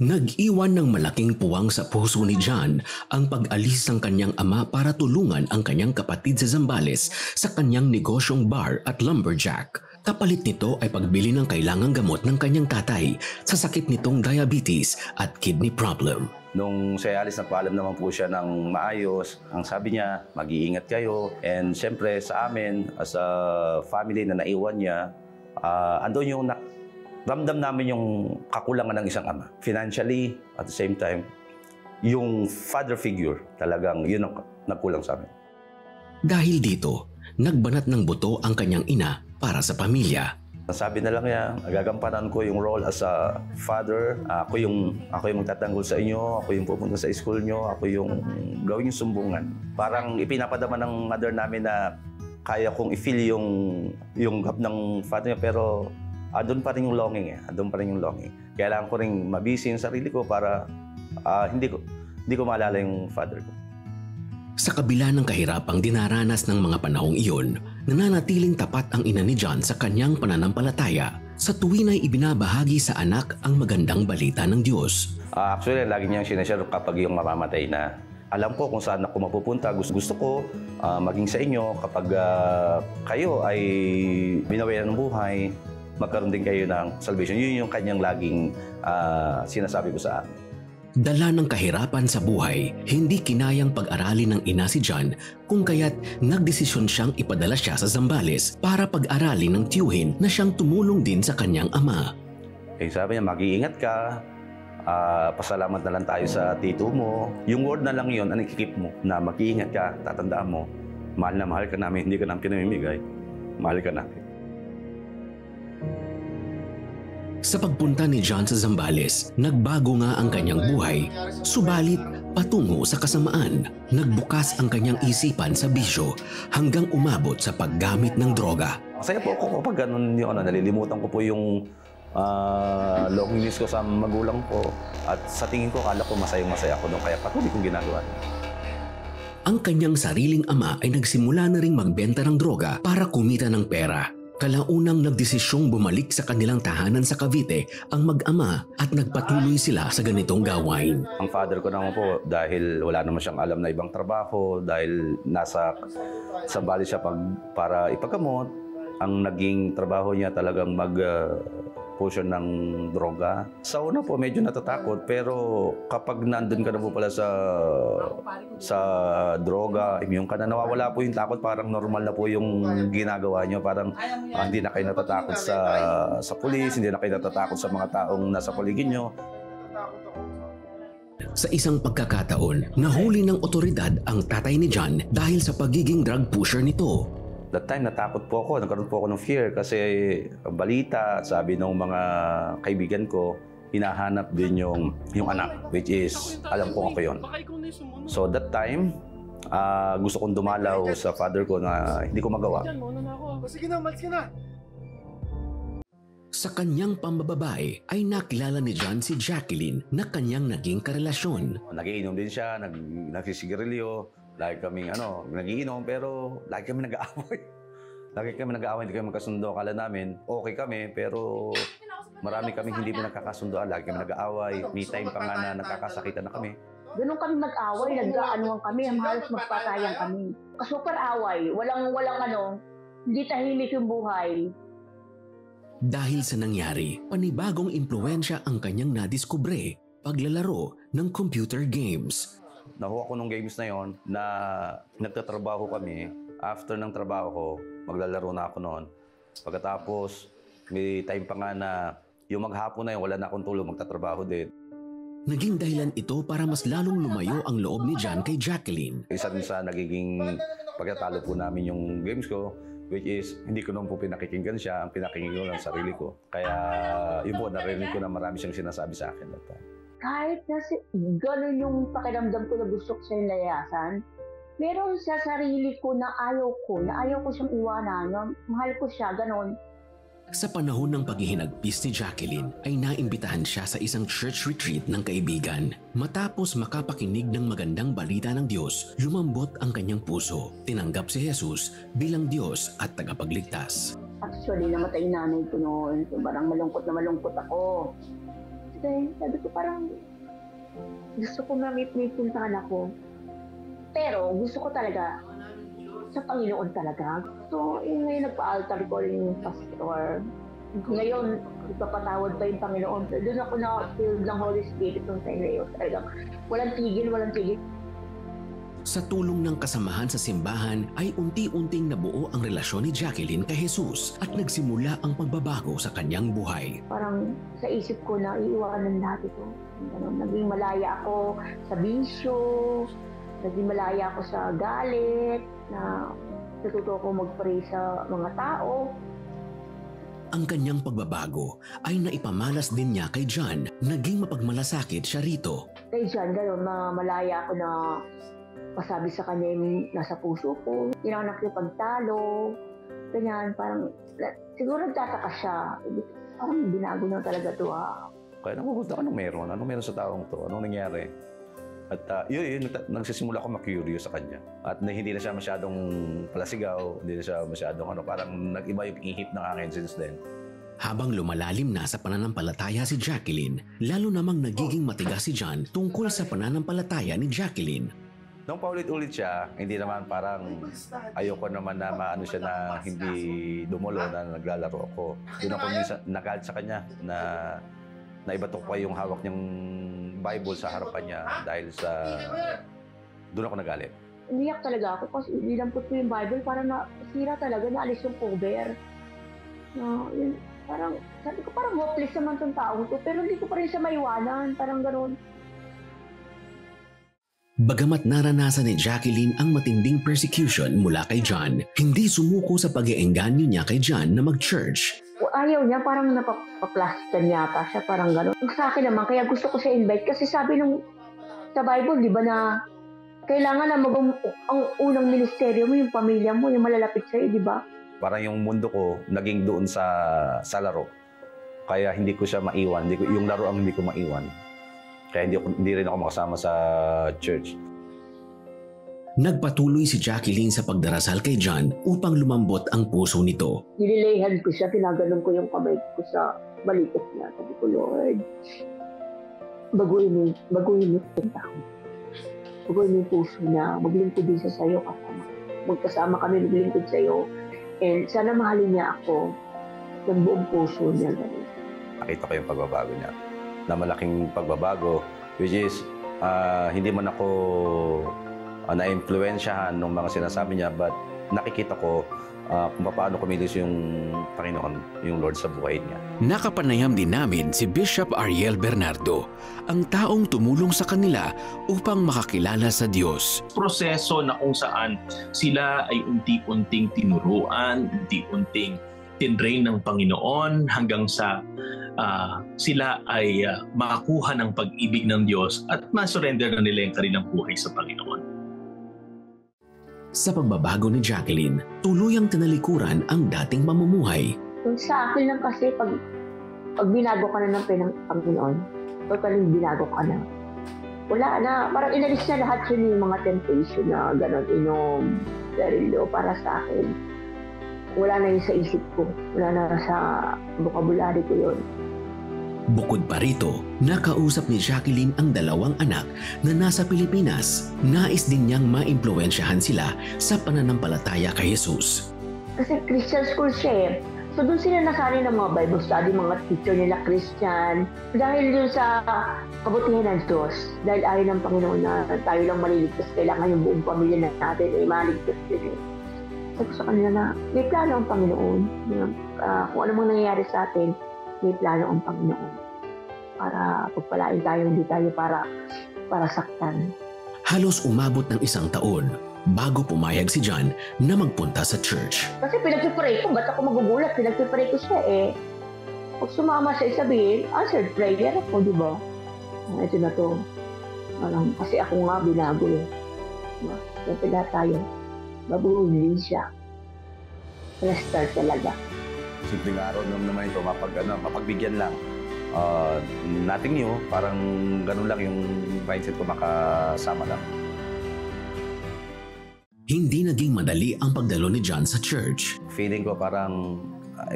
Nag-iwan ng malaking puwang sa puso ni John ang pag-alis ng kanyang ama para tulungan ang kanyang kapatid sa Zambales sa kanyang negosyong bar at lumberjack. Kapalit nito ay pagbili ng kailangang gamot ng kanyang tatay sa sakit nitong diabetes at kidney problem. Nung siya alis, nagpaalam naman po siya ng maayos. Ang sabi niya, mag-iingat kayo. And syempre sa amin, as a family na naiwan niya, andun yung ramdam namin yung kakulangan ng isang ama. Financially, at the same time, yung father figure, talagang yun ang nagkulang sa amin. Dahil dito, nagbanat ng buto ang kanyang ina para sa pamilya. Sabi na lang niya, gagampanan ko yung role as a father. Ako yung magtatanggol sa inyo, ako yung pupunta sa school nyo, ako yung gawin yung sumbungan. Parang ipinapadama ng mother namin na kaya kong i-feel yung gap ng father niya, pero doon pa rin yung longing Doon pa rin yung longing. Kailangan ko rin mabisi yung sarili ko para hindi ko maalala yung father ko. Sa kabila ng kahirapang dinaranas ng mga panahong iyon, nananatiling tapat ang ina ni John sa kanyang pananampalataya. Sa tuwin ay ibinabahagi sa anak ang magandang balita ng Diyos. Actually, lagi niyang sinashare kapag yung mamamatay na. Alam ko kung saan ako mapupunta. Gusto ko maging sa inyo kapag kayo ay binawalan ng buhay, magkaroon din kayo ng salvation. Yun yung kanyang laging sinasabi ko sa akin. Dala ng kahirapan sa buhay, hindi kinayang pag-aralin ng ina si John kung kaya't nagdesisyon siyang ipadala siya sa Zambales para pag-aralin ng tiyuhin na siyang tumulong din sa kanyang ama. Sabi niya, mag-iingat ka, pasalamat na lang tayo sa tito mo. Yung word na lang yun, ang ikikip mo, na mag-iingat ka, tatandaan mo, mahal na mahal ka namin, hindi ka namin pinamimigay, mahal ka namin. Sa pagpunta ni John sa Zambales, nagbago nga ang kanyang buhay, subalit patungo sa kasamaan. Nagbukas ang kanyang isipan sa bisyo hanggang umabot sa paggamit ng droga. Masaya po ako kapag ganun yung nalilimutan ko po yung loneliness ko sa magulang ko. At sa tingin ko, kala ko masayang-masaya ako doon, kaya patuloy kong ginagawa. Ang kanyang sariling ama ay nagsimula na ring magbenta ng droga para kumita ng pera. Kalaunang nagdesisyong bumalik sa kanilang tahanan sa Cavite ang mag-ama at nagpatuloy sila sa ganitong gawain. Ang father ko naman po, dahil wala naman siyang alam na ibang trabaho, dahil nasa Zambales siya para ipagamot, ang naging trabaho niya talagang mag-push ng droga. Sa una po, medyo natatakot, pero kapag nandun ka na po pala sa droga, immune ka na, nawawala po yung takot, parang normal na po yung ginagawa niyo. Parang hindi na kayo natatakot sa pulis, hindi na kayo natatakot sa mga taong nasa paligid niyo. Sa isang pagkakataon, nahuli ng otoridad ang tatay ni John dahil sa pagiging drug pusher nito. That time, natakot po ako. Nagkaroon po ako ng fear kasi ang balita, sabi ng mga kaibigan ko, hinahanap din yung anak, which is, alam ko ako yun. So that time, gusto kong dumalaw sa father ko na hindi ko magawa. Sige na, malis ka na! Sa kanyang pambababae ay nakilala ni John si Jacqueline na kanyang naging karelasyon. Nagiinom din siya, nagsisigarilyo. Lagi kaming nagiinom, pero lagi kami nag-aaway. Lagi kami nag-aaway, hindi kami magkasundo. Akala namin, okay kami, pero marami kaming hindi pinagkakasundoan. Lagi kami nag-aaway. May time pa nga na nagkakasakitan na kami. Ganun kami mag-away, nag-aanuan kami, halos magpatayang kami. Super away, walang hindi tahimik yung buhay. Dahil sa nangyari, panibagong impluensya ang kanyang nadiskubre, paglalaro ng computer games. Nakuha ko nung games na yon na nagtatrabaho kami. After ng trabaho ko, maglalaro na ako noon. Pagkatapos, may time pa nga na yung maghapon na yun, wala na akong tulog, magtatrabaho din. Naging dahilan ito para mas lalong lumayo ang loob ni John kay Jacqueline. Isa din sa nagiging pagkatalo po namin yung games ko, which is hindi ko naman po pinakikinggan siya, ang pinakinggan ko lang sarili ko. Kaya yun po, narinig ko na marami siyang sinasabi sa akin. Kahit na gano'n yung pakiramdam ko na gusto ko siyang layasan, meron sa sarili ko na ayaw ko siyang iwanan, mahal ko siya, gano'n. Sa panahon ng paghihinagpis ni Jacqueline ay naimbitahan siya sa isang church retreat ng kaibigan. Matapos makapakinig ng magandang balita ng Diyos, lumambot ang kanyang puso. Tinanggap si Jesus bilang Diyos at tagapagligtas. Actually, namatay nanay ko noon. So, parang malungkot na malungkot ako. Then, sabi ko parang gusto ko ma-meet yung anak ko. Pero gusto ko talaga sa Panginoon talaga. So, yung ngayon nagpa-altar ko yung pastor. Ngayon, ipapatawad pa yung Panginoon. Doon ako na-filled ng Holy Spirit nung time na yun. Talagang walang tigil. Sa tulong ng kasamahan sa simbahan ay unti-unting nabuo ang relasyon ni Jacqueline kay Jesus at nagsimula ang pagbabago sa kanyang buhay. Parang sa isip ko na iiwanan lahat ito. Naging malaya ako sa bisyo, naging malaya ako sa galit, na natuto ko mag-pray sa mga tao. Ang kanyang pagbabago ay naipamalas din niya kay John. Naging mapagmalasakit siya rito. Kay John, gano'n na malaya ako na pasabi sa kanya yung nasa puso ko. Tinanak yung pagtalo. Ganyan, parang siguro nagtataka siya. Parang binago na talaga ito Kaya nakukunta ka, anong meron sa taong to? Anong nangyari? At yun, nagsisimula ako ma-curious sa kanya. At hindi na siya masyadong palasigaw, hindi na siya masyadong parang nag-iba yung ihip ng akin since then. Habang lumalalim na sa pananampalataya si Jacqueline, lalo namang nagiging matigas si John tungkol sa pananampalataya ni Jacqueline. Nung paulit-ulit siya, hindi naman parang ayoko naman na maano siya na hindi dumulo na naglalaro ako. Doon ako minsan nagalit sa kanya na naibatok pa yung hawak niyang Bible sa harapan niya dahil sa doon ako nagalit. Umiyak talaga ako kasi nilampot ko yung Bible, parang nasira talaga, naalis yung cover. Yun, parang, sabi ko parang hopeless naman tong taong to, pero hindi ko pa rin siya maiwanan, parang gano'n. Bagamat naranasan ni Jacqueline ang matinding persecution mula kay John, hindi sumuko sa pag-iengganyo niya kay John na mag-church. Ayaw niya, parang napaplastikan yata siya, parang gano'n. Sa akin naman, kaya gusto ko siya invite kasi sabi nung sa Bible, di ba na kailangan na ang unang ministeryo mo, yung pamilya mo, yung malalapit sa'yo, di ba? Parang yung mundo ko naging doon sa laro. Kaya hindi ko siya maiwan, yung laro ang hindi ko maiwan. Kaya hindi rin ako makasama sa church. Nagpatuloy si Jacqueline sa pagdarasal kay John upang lumambot ang puso nito. Nililayhan ko siya, pinaganon ko yung kamay ko sa balikat niya. Sabi ko, Lord, baguhin mo yung tao. Baguhin mo yung puso niya. Maglingkod din siya sa'yo kasama. Magkasama kami maglingkod sa'yo. And sana mahalin niya ako ng buong puso niya. Nakita ko yung pagbabago niya. Na malaking pagbabago, which is hindi man ako na-influensyahan ng mga sinasabi niya, but nakikita ko kung paano kumilos yung Panginoon, yung Lord sa buhay niya. Nakapanayam din namin si Bishop Ariel Bernardo, ang taong tumulong sa kanila upang makakilala sa Diyos. Proseso na kung saan sila ay unti-unting tinuruan, unti-unting tinrain ng Panginoon hanggang sa sila ay makakuha ng pag-ibig ng Diyos at masurrender na nila yung kanilang buhay sa Panginoon. Sa pagbabago ni Jacqueline, tuluyang tinalikuran ang dating pamumuhay. Sa akin lang kasi, pag binago ka na ng Panginoon, totally binago ka na. Wala na, parang inalis na lahat yun yung mga temptation na gano'n, inom, darilo, para sa akin. Wala na yun sa isip ko, wala na sa vocabulary ko yun. Bukod pa rito, nakausap ni Jacqueline ang dalawang anak na nasa Pilipinas. Nais din niyang maimpluwensyahan sila sa pananampalataya kay Jesus. Kasi Christian school siya eh. So doon sila nasanay ng mga Bible study, mga teacher nila Christian. Dahil doon sa kabutihan ng Diyos, dahil ayaw ng Panginoon na tayo lang maliligtas, kailangan yung buong pamilya natin ay maligtas din. Sabi ko sa kanila na may plano ang Panginoon. Kung ano mang nangyayari sa atin, may plano ang Panginoon. Para pagpalain tayo, hindi tayo para saktan. Halos umabot ng 1 taon bago pumayag si John na magpunta sa church. Kasi pinagpipray ko, ba't ako magugulat? Pinagpipray ko siya eh. Pag sumama siya, sabihin, answered prayer ako, di ba? Ito na to. Kasi ako nga binago eh. Kaya pala tayo. Babuhin din siya. Kaya start talaga. Simpleng araw naman ito, mapagbigyan lang. Nothing new, parang ganun lang yung mindset ko, makasama lang. Hindi naging madali ang pagdalo ni John sa church. Feeling ko parang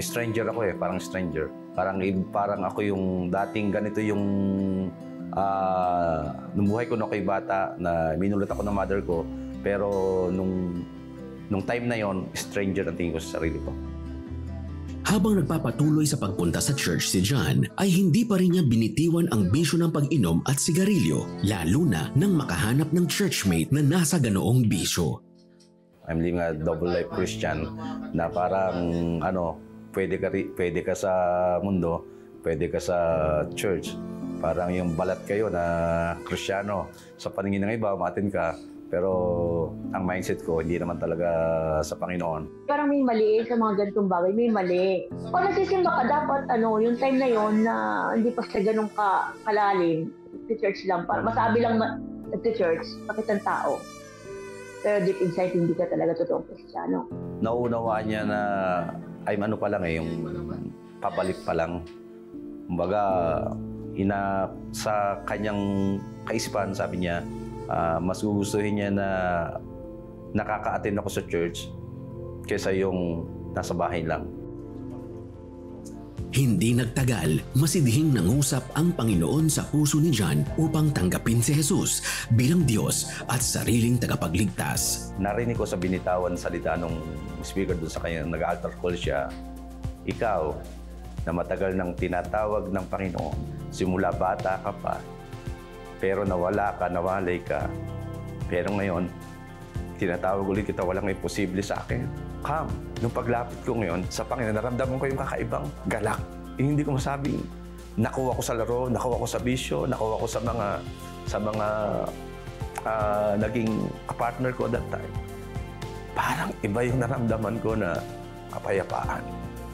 stranger ako parang stranger. Parang ako yung dating ganito yung nung buhay ko na ako'y bata na minulot ako ng mother ko, pero nung time na yon, stranger ang tingin ko sa sarili ko. Habang nagpapatuloy sa pagpunta sa church si John, ay hindi pa rin niya binitiwan ang bisyo ng pag-inom at sigarilyo, lalo na nang makahanap ng churchmate na nasa ganoong bisyo. I'm living a double life Christian na parang pwede ka sa mundo, pwede ka sa church. Parang yung balat kayo na Kristiyano. Sa paningin ng iba, umatin ka. Pero ang mindset ko, hindi naman talaga sa Panginoon. Parang may mali sa mga ganitong bagay, may mali. Kung nagsisimba ka, dapat yung time na yon na hindi pa siya ganun kalalim, sa church lang. Masabi lang sa church, pakitang tao. Pero deep inside, hindi ka talaga totoong Kristiyano. Naunawaan niya na ay pa lang yung pabalik pa lang. Kumbaga, sa kanyang kaisipan, sabi niya, mas gugustuhin niya na nakaka-attend ako sa church kaysa yung nasa bahay lang. Hindi nagtagal, masidhing nangusap ang Panginoon sa puso ni John upang tanggapin si Jesus bilang Diyos at sariling tagapagligtas. Narinig ko sa binitawan salita nung speaker doon sa kanya, nag-altar call siya, ikaw na matagal nang tinatawag ng Panginoon, simula bata ka pa, pero nawala ka, nawalay ka. Pero ngayon, tinatawag ulit kita, walang imposible sa akin. Come. Nung paglapit ko ngayon sa Panginoon, naramdaman ko yung kakaibang galak. Hindi ko masabing nakuha ko sa laro, nakuha ko sa bisyo, nakuha ko sa mga naging partner ko that time. Parang iba yung naramdaman ko na kapayapaan.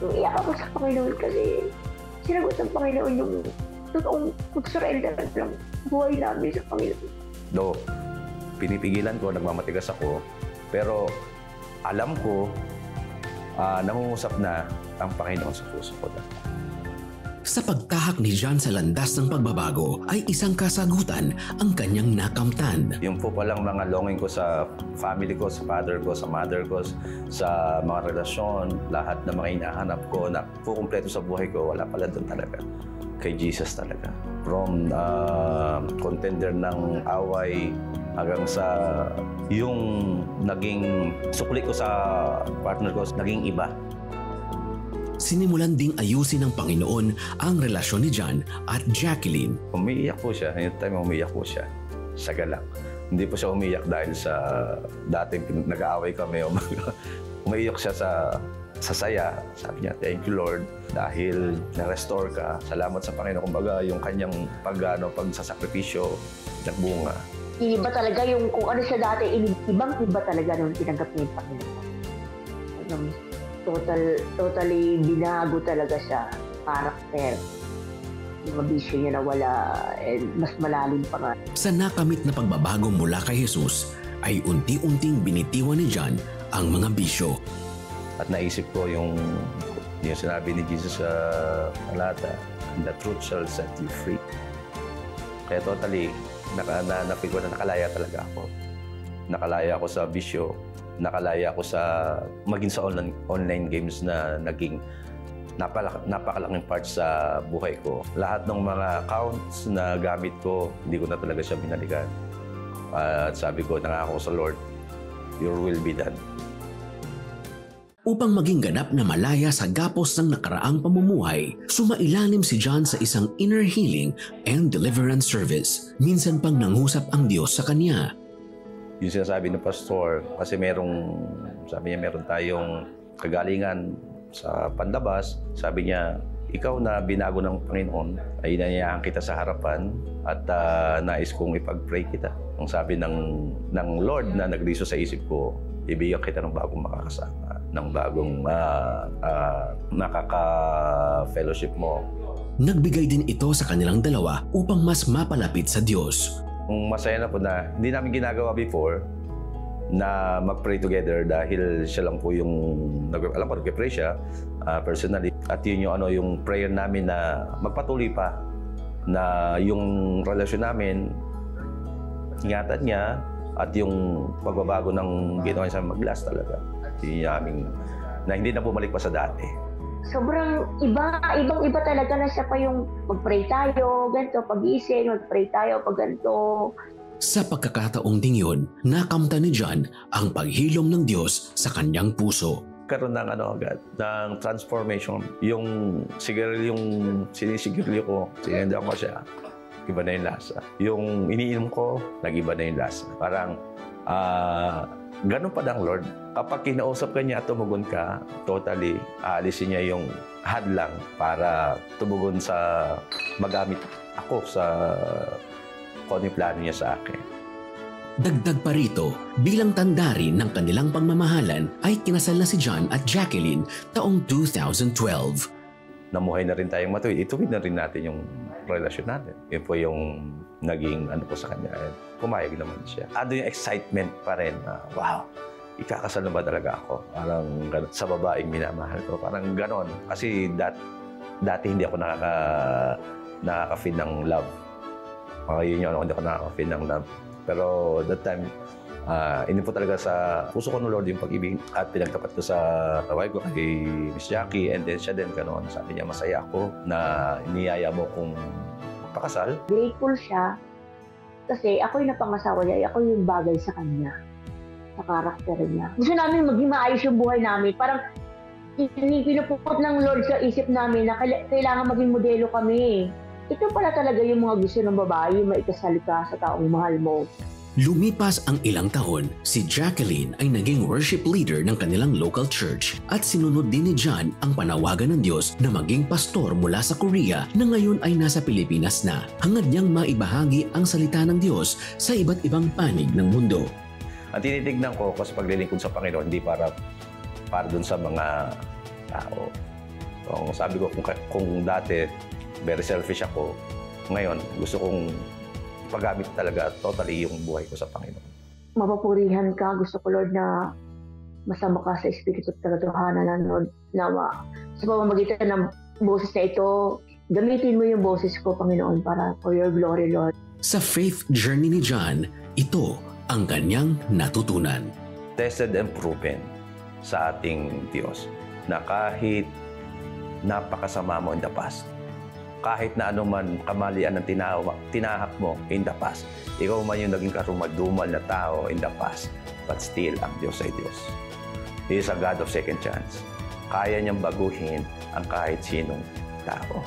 Iyak ako sa Panginoon kasi sinagot ng Panginoon yung totoong mag-surrender lang buhay namin sa Panginoon. Do, pinipigilan ko, nagmamatigas ako, pero alam ko, nangungusap na ang Panginoon sa puso ko. Sa pagtahak ni John sa landas ng pagbabago ay isang kasagutan ang kanyang nakamtan. Yung po palang mga longing ko sa family ko, sa father ko, sa mother ko, sa mga relasyon, lahat ng mga hinahanap ko na po kumpleto sa buhay ko, wala pala doon talaga. Kay Jesus talaga. From contender ng away hanggang sa yung naging sukli ko sa partner ko, naging iba. Sinimulan ding ayusin ng Panginoon ang relasyon ni John at Jacqueline. Umiiyak po siya. Yung time umiiyak po siya. Sa galak. Hindi po siya umiiyak dahil sa dating nag-aaway kami. Umiiyak siya sa saya. Sabi niya, thank you Lord dahil na-restore ka. Salamat sa Panginoon. Kumbaga yung kanyang pagsasakripisyo nagbunga. Iba talaga yung kung ano siya dati, ibang-iba talaga nung tinanggap niya yung Panginoon. Totally binago talaga siya, karakter. Yung bisyo niya nawala, and mas malalim pa nga. Sa nakamit na pagbabago mula kay Jesus, ay unti-unting binitiwan ni John ang mga bisyo. At naisip ko yung sinabi ni Jesus sa talata, the truth shall set you free. Kaya totally, napig ko na nakalaya talaga ako. Nakalaya ako sa bisyo. Nakalaya ako sa maging sa online games na naging napakalaking part sa buhay ko. Lahat ng mga accounts na gamit ko, hindi ko na talaga siya binalikan. At sabi ko, nangako sa Lord, your will be done. Upang maging ganap na malaya sa gapos ng nakaraang pamumuhay, sumailalim si John sa isang inner healing and deliverance service. Minsan pang nangusap ang Diyos sa kanya. Yung sinasabi ng pastor, kasi sabi niya meron tayong kagalingan sa panlabas. Sabi niya, ikaw na binago ng Panginoon, ay inanyayahan kita sa harapan at nais kong ipag-pray kita. Ang sabi ng Lord na nagriso sa isip ko, ibigyan kita ng bagong makakasama, ng bagong makaka-fellowship mo. Nagbigay din ito sa kanilang dalawa upang mas mapalapit sa Diyos. Masaya na po na hindi namin ginagawa before na mag-pray together dahil siya lang po yung alam ko nag-pray siya personally at yun yung prayer namin na magpatuloy pa na yung relasyon namin ingatan niya at yung pagbabago ng ginawa niya sa mag-last talaga yun yung aming na hindi na bumalik pa sa dati. sobrang ibang-iba talaga na siya pa yung mag-pray tayo, ganito, pag-ising, mag-pray tayo, pag ganito. Sa pagkakataong ding yun, nakamta ni John ang paghilom ng Diyos sa kanyang puso. Karoon ng agad, ng transformation. Yung sinisigarilyo ko, sininda ko siya, iba na yung lasa. Yung iniinom ko, nag-iba na yung lasa. Parang, ganun pa lang, Lord. Kapag kinausap ka niya at tumugon ka, totally, aalisin niya yung hadlang para tumugon sa magamit ako sa kung ano yung plano niya sa akin. Dagdag pa rito, bilang tanda rin ng kanilang pagmamahalan ay kinasal na si John at Jacqueline taong 2012. Namuhay na rin tayong matuwid. Ituwid na rin natin yung relasyon natin. Yun po yung naging ko sa kanya. Pumayag naman siya. Ando yung excitement pa rin. Wow, ikakasal na ba talaga ako? Parang sa babaeng minamahal ko. Parang ganon. Kasi dati hindi ako nakaka-feel ng love. Yun yun, hindi ako nakaka-feel ng love. Pero that time, hindi po talaga sa puso ko ng Lord yung pag-ibig at pinagtapat ko sa wife ko kay Miss Jackie, and then siya din ganoon. Sabi niya, masaya ako na niyaya mo kong pakasal. Grateful siya kasi ako yung napangasawa niya, ako yung bagay sa kanya, sa karakter niya. Gusto namin maging maayos yung buhay namin. Parang pinupukot ng Lord sa isip namin na kailangan maging modelo kami. Ito pala talaga yung mga gusto ng babae, yung maikasal ka sa taong mahal mo. Lumipas ang ilang taon, si Jacqueline ay naging worship leader ng kanilang local church at sinunod din ni John ang panawagan ng Diyos na maging pastor mula sa Korea na ngayon ay nasa Pilipinas na. Hangad niyang maibahagi ang salita ng Diyos sa iba't ibang panig ng mundo. Ang tinitignan ko kasi paglilingkod sa Panginoon, hindi para dun sa mga tao. So, sabi ko kung dati very selfish ako, ngayon gusto kong paggamit talaga totally yung buhay ko sa Panginoon. Mapapurihan ka, gusto ko Lord na masama ka sa Espiritu at katotohanan na Lord, nawa. Sa pamamagitan ng boses na ito, gamitin mo yung boses ko, Panginoon, para for your glory, Lord. Sa faith journey ni John, ito ang kanyang natutunan. Tested and proven sa ating Diyos na kahit napakasama mo in the past, kahit na anuman kamalian ang tinahak mo in the past, ikaw man yung naging karumadumal na tao in the past, but still, ang Diyos ay Diyos. He is a God of second chance. Kaya niyang baguhin ang kahit sinong tao.